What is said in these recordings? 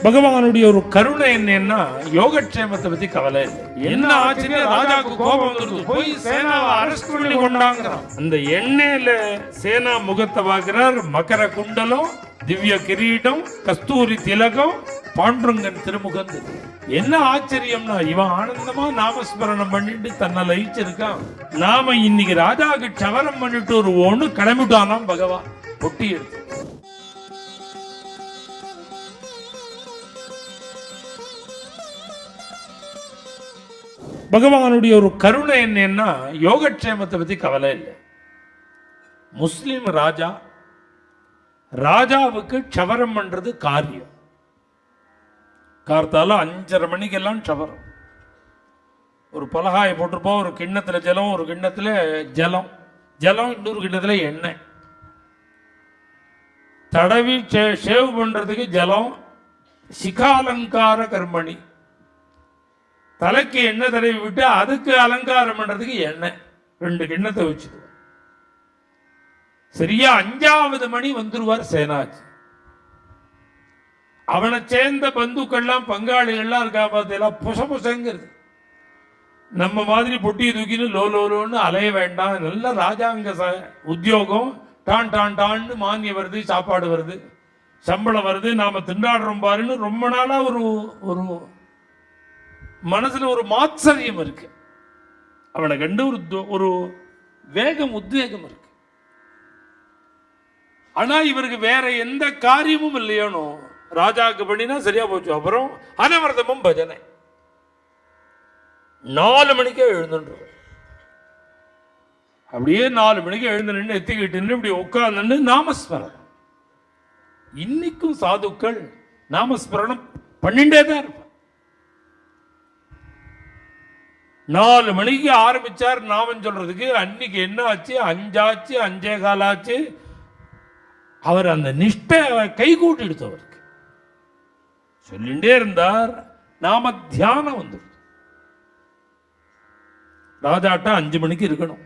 பகவானுடைய ஒரு கருணை என்னன்னா யோகக்ஷேமத்தை பத்தி கவலை இல்லை. என்ன ஆச்சுன்னு ராஜாவுக்கு கோபம் வந்துருது. போய் சேனாவை அரெஸ்ட் பண்ணி கொண்டாங்கிறான். அந்த எண்ணெயில சேனா முகத்தை பார்க்கிறார். மகர குண்டலம், திவ்ய கிரீடம், கஸ்தூரி திலகம், பாண்டுரங்கன் திருமுகம். என்ன ஆச்சரியம்னா இவன் ஆனந்தமா நாமஸ்மரணம் பண்ணிட்டு தன்னை லயிச்சிருக்கான். நாம இன்னைக்கு ராஜாவுக்கு சவரம் பண்ணிட்டு ஒரு ஒண்ணு கிளம்பிட்டானாம் பகவான் பொட்டி எடுத்து. பகவானுடைய ஒரு கருணை என்னன்னா யோகக்ஷேமத்தை பத்தி கவலை இல்லை. முஸ்லிம் ராஜாவுக்கு சவரம் பண்றது காரியம். கார்த்தால 5:30 மணிக்கெல்லாம் சவரம். ஒரு பலகாயை போட்டிருப்போம். ஒரு கிண்ணத்துல ஜலம், ஒரு கிண்ணத்துல ஜலம், இன்னொரு கிண்ணத்துல எண்ணெய். தடவி ஷேவ் பண்றதுக்கு ஜலம், சிகாலங்கார கர்மணி. தலைக்கு எண்ணெய் தடவி விட்டு அதுக்கு அலங்காரம் பண்றதுக்கு எண்ணெய். 2 கிண்ணத்தை வச்சுக்குவோம். சரியா 5வது மணி வந்துருவார் சேனாஜி. அவனை சேர்ந்த பந்துக்கள்லாம் பங்காளிகள்லாம் இருக்கா பார்த்தீங்களா, புசங்கிறது. நம்ம மாதிரி பொட்டி தூக்கின்னு லோன்னு அலைய வேண்டாம். நல்ல ராஜாங்க உத்தியோகம். டான்னு மானியம் வருது, சாப்பாடு வருது, சம்பளம் வருது, நாம திண்டாடுறோம் பாருன்னு ரொம்ப நாளா ஒரு மனசுல ஒரு மாத்சரியம் இருக்கு. அவனை கண்டு ஒரு வேகம், உத்வேகம் இருக்கு. ஆனா இவருக்கு வேற எந்த காரியமும் இல்லையோனோ ராஜாவுக்கு பண்ணினா சரியா போச்சு. அப்புறம் அனவரதமும் பஜனை. 4 மணிக்கே எழுந்துன்ற. அப்படியே 4 மணிக்கு எழுந்து நின்று எத்திக்கிட்டு இப்படி உட்கார்ந்து நாமஸ்மரணம். இன்னைக்கும் சாதுக்கள் நாமஸ்மரணம் பண்ணிட்டே தான் இருப்பார். 4 மணிக்கு ஆரம்பிச்சார் நாமம் சொல்றதுக்கு. அன்னைக்கு என்ன ஆச்சு? 5 ஆச்சு, 5:15 ஆச்சு. அவர் அந்த நிஷ்டை கை கூட்டி எடுத்தவருக்கு சொல்லிண்டே இருந்தார். நாம தியானம் வந்துருது. ராஜாட்ட 5 மணிக்கு இருக்கணும்.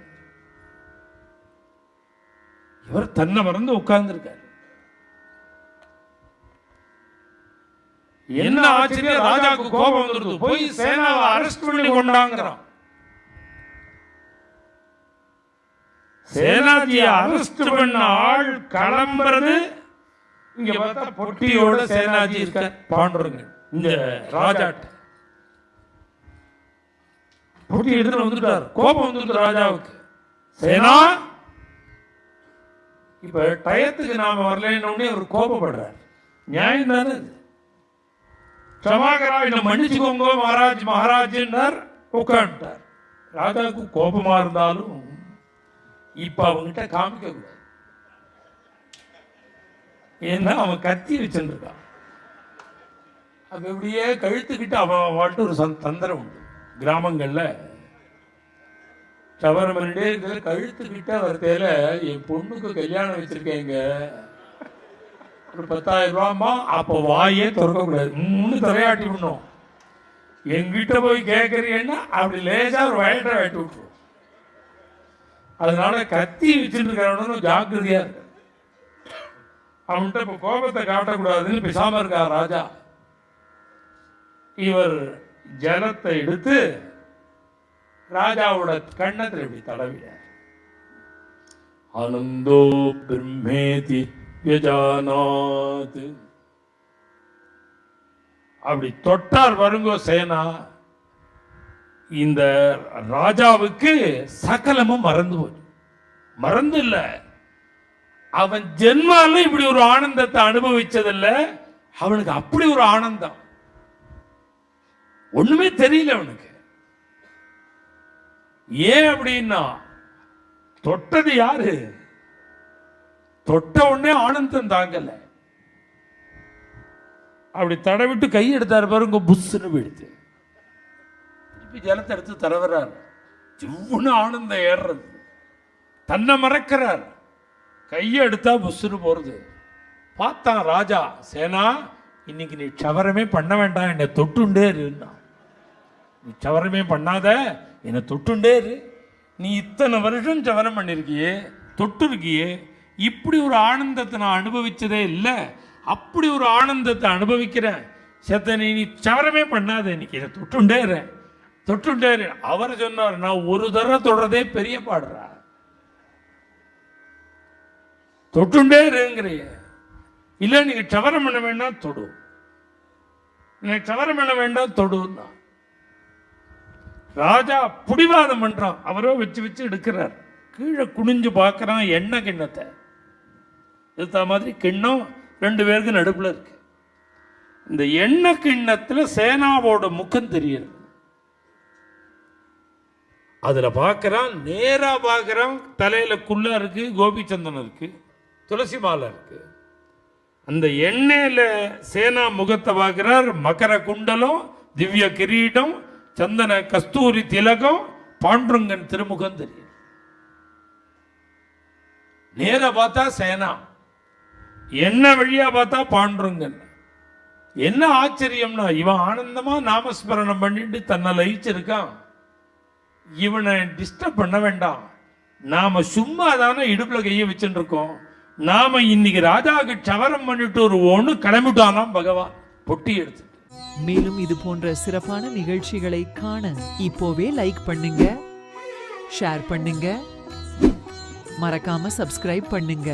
இவர் தன்னை மறந்து உட்கார்ந்து இருக்கார். என்ன ஆச்சுன்னு ராஜாவுக்கு கோபம் வந்துருது. போய் சேனாவை அரெஸ்ட் பண்ணி கொண்டாங்கிறான். சேனாஜியை அரெஸ்ட் பண்ண ஆள் கிளம்புறது. இங்க பார்த்தா பொட்டியோட சேனாஜி இருக்க பாண்டுறங்க. இந்த ராஜாட்ட பொட்டி எடுத்து வந்துட்டார். கோபம் வந்துட்டு ராஜாவுக்கு. சேனா இப்ப டயத்துக்கு நாம வரலன்னு ஒரு கோபப்படுறார். நியாயம் தானே? சமாகரா என்ன மன்னிச்சுக்கோங்க மகாராஜ்னார். உட்காந்துட்டார். ராஜாவுக்கு கோபமா இருந்தாலும் இப்ப அவங்கிட்ட காமிக்க கூடாது. ஏன்னா அவன் கத்தி வச்சுருக்கான். அது எப்படியே கழுத்துக்கிட்டு அவன் வாழ்த்து ஒரு தந்திரம் உண்டு. கிராமங்கள்ல சவரம் பண்ணிட்டே இருக்கிற கழுத்துக்கிட்ட வரத்தையில என் பொண்ணுக்கு கல்யாணம் வச்சிருக்கேங்க, ஒரு 10,000 ரூபாமா. அப்போ வாயே திறக்க கூடாது. 3 தலையாட்டி விடணும். எங்கிட்ட போய் கேட்கறீங்கன்னா அப்படி லேசா ஒரு வயட்டை வெட்டி விட்டுரும். அதனால கத்தி வச்சுட்டு இருக்கிறவனும் ஜாக்கிரதையா இருக்கு. அவன்கிட்ட இப்ப கோபத்தை காட்டக்கூடாதுன்னு பேசாம இருக்கா ராஜா. இவர் ஜலத்தை எடுத்து ராஜாவோட கண்ணத்தில் இப்படி தடவினார். ஆனந்தோ பிரம்மேதி யஜானாத். அப்படி தொட்டார் வருங்கோ சேனா. இந்த ராஜாவுக்கு சகலமும் மறந்து போச்சு. மறந்து இல்ல, அவன் ஜென்மால இப்படி ஒரு ஆனந்தத்தை அனுபவிச்சதில்ல. அவனுக்கு அப்படி ஒரு ஆனந்தம். ஒண்ணுமே தெரியல அவனுக்கு. ஏன் அப்படின்னா தொட்டது யாரு? தொட்ட உடனே ஆனந்தம் தாங்கல. அப்படி தடவிட்டு கை எடுத்தாரு பாருங்க, புஷ்ன்னு போயிடுது. திருப்பி ஜலத்தை எடுத்து தடவுறாரு. சிவ்வுன்னு ஆனந்தம் ஏறுறது. தன்னை மறக்கிறார். கையை எடுத்தா புஷ்ன்னு போறது. பார்த்தான் ராஜா. சேனா, இன்னைக்கு நீ சவரமே பண்ண வேண்டாம், என்னை தொட்டுண்டே இருந்தான். நீ சவரமே பண்ணாத, என்னை தொட்டுண்டே இரு. நீ இத்தனை வருஷம் சவரம் பண்ணிருக்கியே, தொட்டு இருக்கியே. இப்படி ஒரு ஆனந்தத்தை நான் அனுபவிச்சதே இல்லை. அப்படி ஒரு ஆனந்தத்தை அனுபவிக்கிறேன். செத்த நீ சவரமே பண்ணாத, இன்னைக்கு இதை தொட்டுண்டே அவர் சொன்னார், நான் ஒரு தடவை தொடரதே பெரிய பாடுறா, தொட்டுண்டே இருங்கிறிய, இல்ல நீங்க சவரம் பண்ண வேண்டாம் தொடு, எனக்கு சவரம் பண்ண வேண்டாம் தொடுன்னா. ராஜா புடிவாதம் பண்றான், அவரோ வச்சு எடுக்கிறார், கீழே குனிஞ்சு பார்க்கறான், எண்ணெய் கிண்ணத்தை எடுத்த மாதிரி கிண்ணம் 2 பேருக்கு நடுப்புல இருக்கு. இந்த எண்ணெய் கிண்ணத்துல சேனாவோட முகம் தெரியுது. அதுல பார்க்கறான், நேரா பார்க்கறான், தலையில குல்லா இருக்கு, கோபிச்சந்தனம் இருக்கு, துளசி மாலை இருக்கு. அந்த எண்ணெயில சேனா முகத்தை பார்க்கிறார், மகர குண்டலம், திவ்ய கிரீடம், சந்தன கஸ்தூரி திலகம், பாண்டுரங்கன் திருமுகம் தெரியும். நேர பார்த்தா சேனா, என்ன வழியா பார்த்தா பாண்டுரங்கன். என்ன ஆச்சரியம்னா, இவன் ஆனந்தமா நாமஸ்மரணம் பண்ணிட்டு தன்னை லயிச்சிருக்கான், இவனை டிஸ்டர்ப் பண்ண வேண்டாம், நாம சும்மா தானே இடுப்புல கைய வச்சுட்டு இருக்கோம், நாம இன்னைக்கு ராஜாவுக்கு சவரம் பண்ணிட்டு ஒரு கிளம்பிட்டானாம் பகவான் பொட்டி எடுத்து. மேலும் இது போன்ற சிறப்பான நிகழ்ச்சிகளை காண இப்போவே லைக் பண்ணுங்க, ஷேர் பண்ணுங்க, மறக்காம சப்ஸ்கிரைப் பண்ணுங்க.